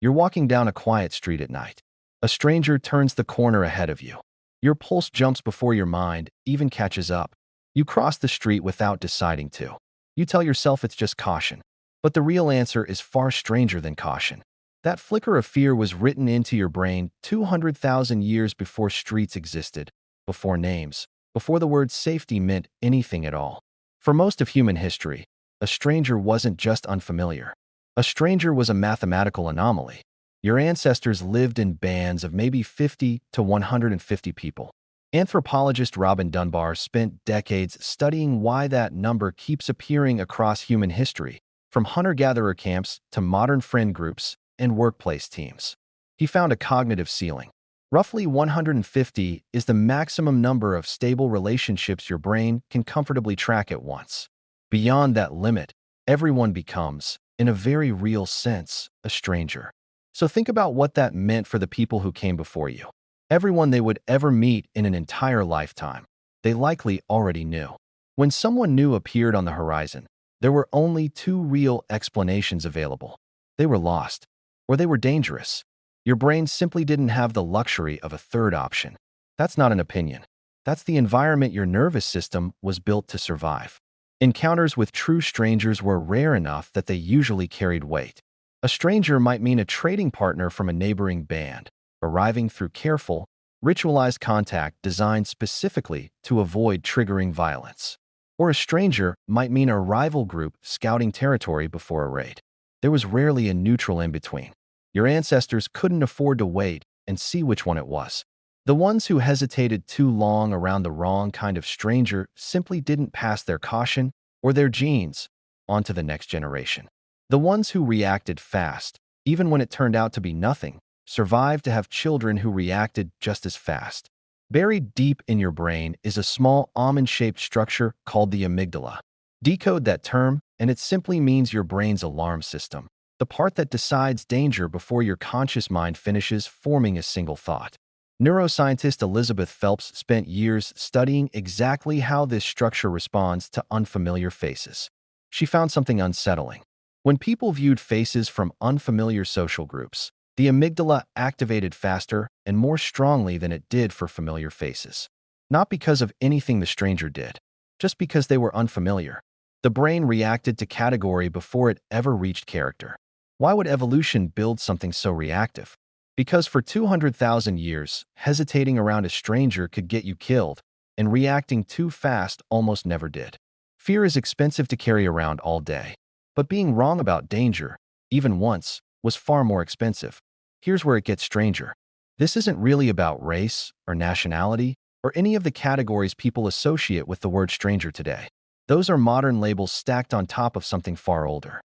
You're walking down a quiet street at night. A stranger turns the corner ahead of you. Your pulse jumps before your mind even catches up. You cross the street without deciding to. You tell yourself it's just caution. But the real answer is far stranger than caution. That flicker of fear was written into your brain 200,000 years before streets existed, before names, before the word safety meant anything at all. For most of human history, a stranger wasn't just unfamiliar. A stranger was a mathematical anomaly. Your ancestors lived in bands of maybe 50 to 150 people. Anthropologist Robin Dunbar spent decades studying why that number keeps appearing across human history, from hunter-gatherer camps to modern friend groups and workplace teams. He found a cognitive ceiling. Roughly 150 is the maximum number of stable relationships your brain can comfortably track at once. Beyond that limit, everyone becomes, in a very real sense, a stranger. So think about what that meant for the people who came before you. Everyone they would ever meet in an entire lifetime. They likely already knew. When someone new appeared on the horizon, there were only two real explanations available. They were lost, or they were dangerous. Your brain simply didn't have the luxury of a third option. That's not an opinion. That's the environment your nervous system was built to survive. Encounters with true strangers were rare enough that they usually carried weight. A stranger might mean a trading partner from a neighboring band, arriving through careful, ritualized contact designed specifically to avoid triggering violence. Or a stranger might mean a rival group scouting territory before a raid. There was rarely a neutral in between. Your ancestors couldn't afford to wait and see which one it was. The ones who hesitated too long around the wrong kind of stranger simply didn't pass their caution or their genes on to the next generation. The ones who reacted fast, even when it turned out to be nothing, survived to have children who reacted just as fast. Buried deep in your brain is a small almond-shaped structure called the amygdala. Decode that term, and it simply means your brain's alarm system, the part that decides danger before your conscious mind finishes forming a single thought. Neuroscientist Elizabeth Phelps spent years studying exactly how this structure responds to unfamiliar faces. She found something unsettling. When people viewed faces from unfamiliar social groups, the amygdala activated faster and more strongly than it did for familiar faces. Not because of anything the stranger did, just because they were unfamiliar. The brain reacted to category before it ever reached character. Why would evolution build something so reactive? Because for 200,000 years, hesitating around a stranger could get you killed, and reacting too fast almost never did. Fear is expensive to carry around all day. But being wrong about danger, even once, was far more expensive. Here's where it gets stranger. This isn't really about race or nationality or any of the categories people associate with the word stranger today. Those are modern labels stacked on top of something far older.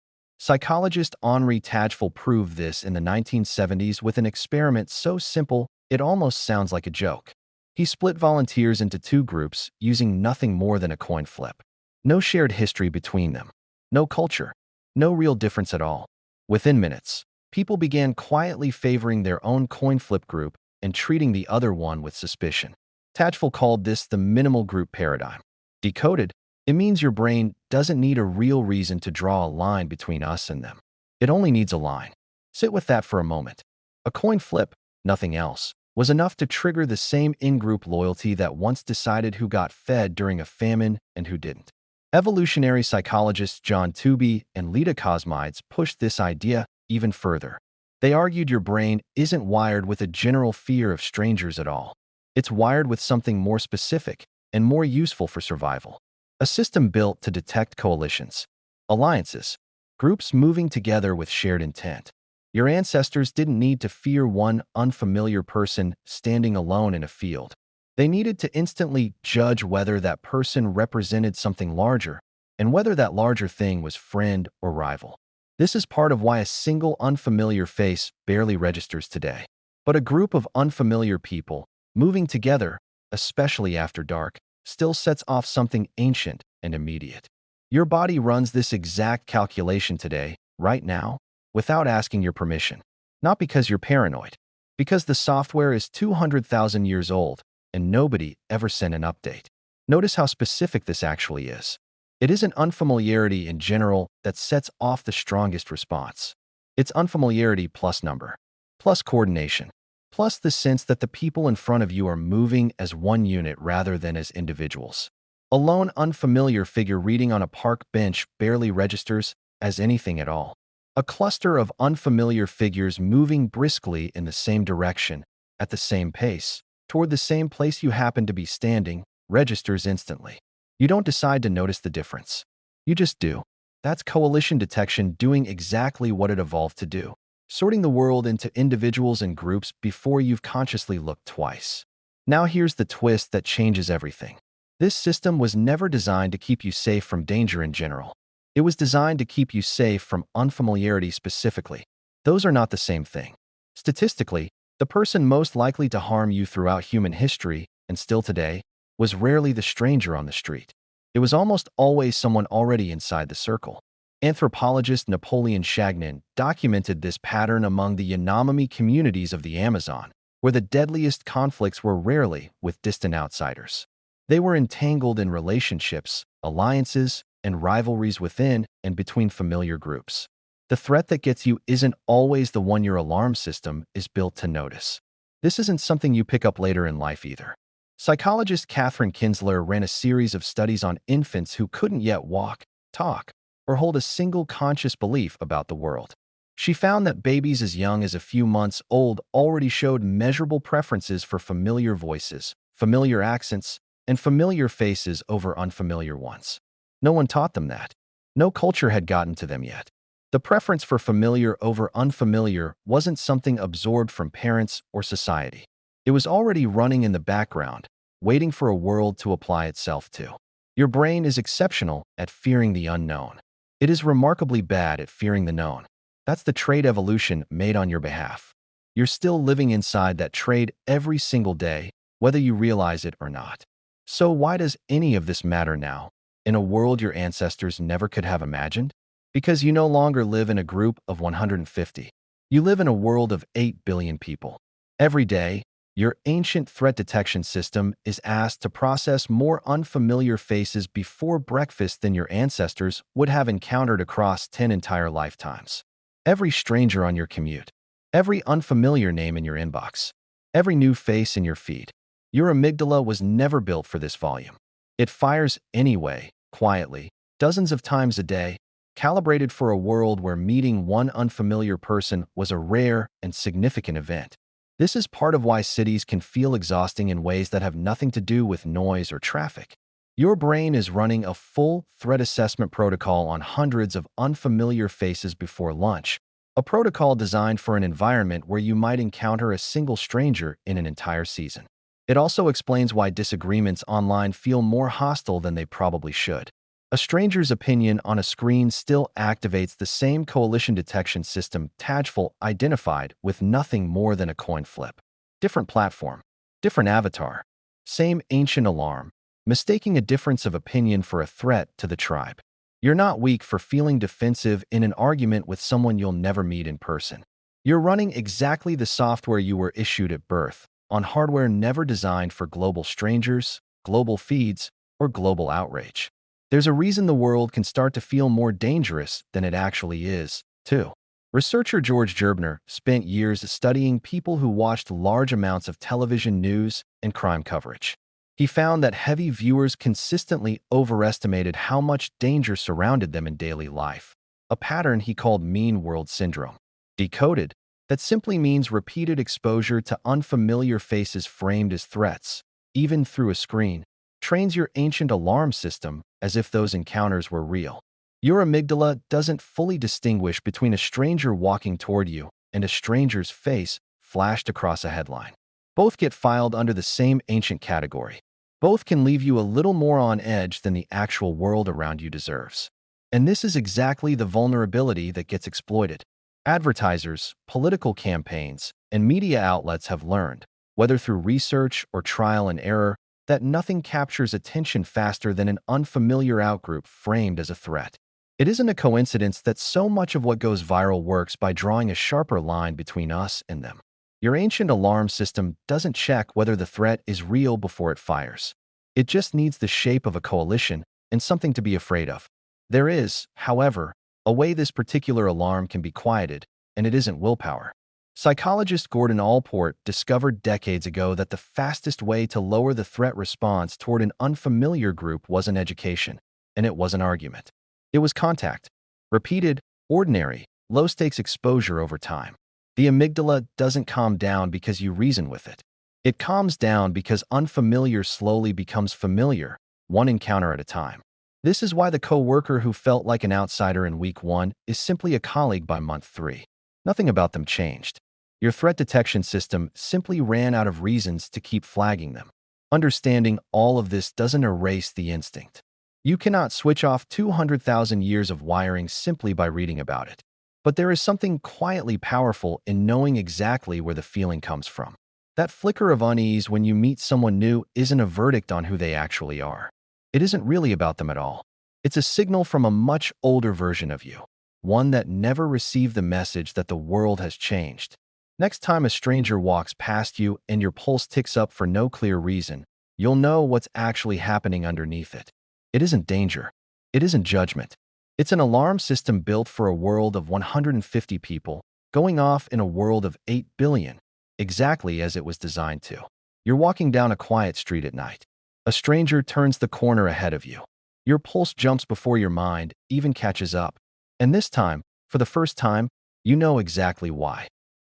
Psychologist Henri Tajfel proved this in the 1970s with an experiment so simple it almost sounds like a joke. He split volunteers into two groups using nothing more than a coin flip. No shared history between them. No culture. No real difference at all. Within minutes, people began quietly favoring their own coin flip group and treating the other one with suspicion. Tajfel called this the minimal group paradigm. Decoded, it means your brain doesn't need a real reason to draw a line between us and them. It only needs a line. Sit with that for a moment. A coin flip, nothing else, was enough to trigger the same in-group loyalty that once decided who got fed during a famine and who didn't. Evolutionary psychologists Tooby and Leda Cosmides pushed this idea even further. They argued your brain isn't wired with a general fear of strangers at all. It's wired with something more specific and more useful for survival. A system built to detect coalitions, alliances, groups moving together with shared intent. Your ancestors didn't need to fear one unfamiliar person standing alone in a field. They needed to instantly judge whether that person represented something larger and whether that larger thing was friend or rival. This is part of why a single unfamiliar face barely registers today. But a group of unfamiliar people moving together, especially after dark, still sets off something ancient and immediate. Your body runs this exact calculation today, right now, without asking your permission. Not because you're paranoid, because the software is 200,000 years old and nobody ever sent an update. Notice how specific this actually is. It isn't unfamiliarity in general that sets off the strongest response. It's unfamiliarity plus number, plus coordination, plus the sense that the people in front of you are moving as one unit rather than as individuals. A lone unfamiliar figure reading on a park bench barely registers as anything at all. A cluster of unfamiliar figures moving briskly in the same direction, at the same pace, toward the same place you happen to be standing, registers instantly. You don't decide to notice the difference. You just do. That's coalition detection doing exactly what it evolved to do, sorting the world into individuals and groups before you've consciously looked twice. Now here's the twist that changes everything. This system was never designed to keep you safe from danger in general. It was designed to keep you safe from unfamiliarity specifically. Those are not the same thing. Statistically, the person most likely to harm you throughout human history, and still today, was rarely the stranger on the street. It was almost always someone already inside the circle. Anthropologist Napoleon Chagnon documented this pattern among the Yanomami communities of the Amazon, where the deadliest conflicts were rarely with distant outsiders. They were entangled in relationships, alliances, and rivalries within and between familiar groups. The threat that gets you isn't always the one your alarm system is built to notice. This isn't something you pick up later in life either. Psychologist Catherine Kinsler ran a series of studies on infants who couldn't yet walk, talk, or hold a single conscious belief about the world. She found that babies as young as a few months old already showed measurable preferences for familiar voices, familiar accents, and familiar faces over unfamiliar ones. No one taught them that. No culture had gotten to them yet. The preference for familiar over unfamiliar wasn't something absorbed from parents or society. It was already running in the background, waiting for a world to apply itself to. Your brain is exceptional at fearing the unknown. It is remarkably bad at fearing the known. That's the trade evolution made on your behalf. You're still living inside that trade every single day, whether you realize it or not. So why does any of this matter now, in a world your ancestors never could have imagined? Because you no longer live in a group of 150. You live in a world of 8 billion people. Every day, your ancient threat detection system is asked to process more unfamiliar faces before breakfast than your ancestors would have encountered across 10 entire lifetimes. Every stranger on your commute, every unfamiliar name in your inbox, every new face in your feed. Your amygdala was never built for this volume. It fires anyway, quietly, dozens of times a day, calibrated for a world where meeting one unfamiliar person was a rare and significant event. This is part of why cities can feel exhausting in ways that have nothing to do with noise or traffic. Your brain is running a full threat assessment protocol on hundreds of unfamiliar faces before lunch, a protocol designed for an environment where you might encounter a single stranger in an entire season. It also explains why disagreements online feel more hostile than they probably should. A stranger's opinion on a screen still activates the same coalition detection system Tajfel identified with nothing more than a coin flip. Different platform, different avatar, same ancient alarm, mistaking a difference of opinion for a threat to the tribe. You're not weak for feeling defensive in an argument with someone you'll never meet in person. You're running exactly the software you were issued at birth, on hardware never designed for global strangers, global feeds, or global outrage. There's a reason the world can start to feel more dangerous than it actually is, too. Researcher George Gerbner spent years studying people who watched large amounts of television news and crime coverage. He found that heavy viewers consistently overestimated how much danger surrounded them in daily life, a pattern he called mean world syndrome. Decoded, that simply means repeated exposure to unfamiliar faces framed as threats, even through a screen, trains your ancient alarm system as if those encounters were real. Your amygdala doesn't fully distinguish between a stranger walking toward you and a stranger's face flashed across a headline. Both get filed under the same ancient category. Both can leave you a little more on edge than the actual world around you deserves. And this is exactly the vulnerability that gets exploited. Advertisers, political campaigns, and media outlets have learned, whether through research or trial and error, that nothing captures attention faster than an unfamiliar outgroup framed as a threat. It isn't a coincidence that so much of what goes viral works by drawing a sharper line between us and them. Your ancient alarm system doesn't check whether the threat is real before it fires. It just needs the shape of a coalition and something to be afraid of. There is, however, a way this particular alarm can be quieted, and it isn't willpower. Psychologist Gordon Allport discovered decades ago that the fastest way to lower the threat response toward an unfamiliar group wasn't education, and it wasn't argument. It was contact. Repeated, ordinary, low-stakes exposure over time. The amygdala doesn't calm down because you reason with it. It calms down because unfamiliar slowly becomes familiar, one encounter at a time. This is why the coworker who felt like an outsider in week 1 is simply a colleague by month 3. Nothing about them changed. Your threat detection system simply ran out of reasons to keep flagging them. Understanding all of this doesn't erase the instinct. You cannot switch off 200,000 years of wiring simply by reading about it. But there is something quietly powerful in knowing exactly where the feeling comes from. That flicker of unease when you meet someone new isn't a verdict on who they actually are. It isn't really about them at all. It's a signal from a much older version of you, one that never received the message that the world has changed. Next time a stranger walks past you and your pulse ticks up for no clear reason, you'll know what's actually happening underneath it. It isn't danger. It isn't judgment. It's an alarm system built for a world of 150 people, going off in a world of 8 billion, exactly as it was designed to. You're walking down a quiet street at night. A stranger turns the corner ahead of you. Your pulse jumps before your mind even catches up. And this time, for the first time, you know exactly why.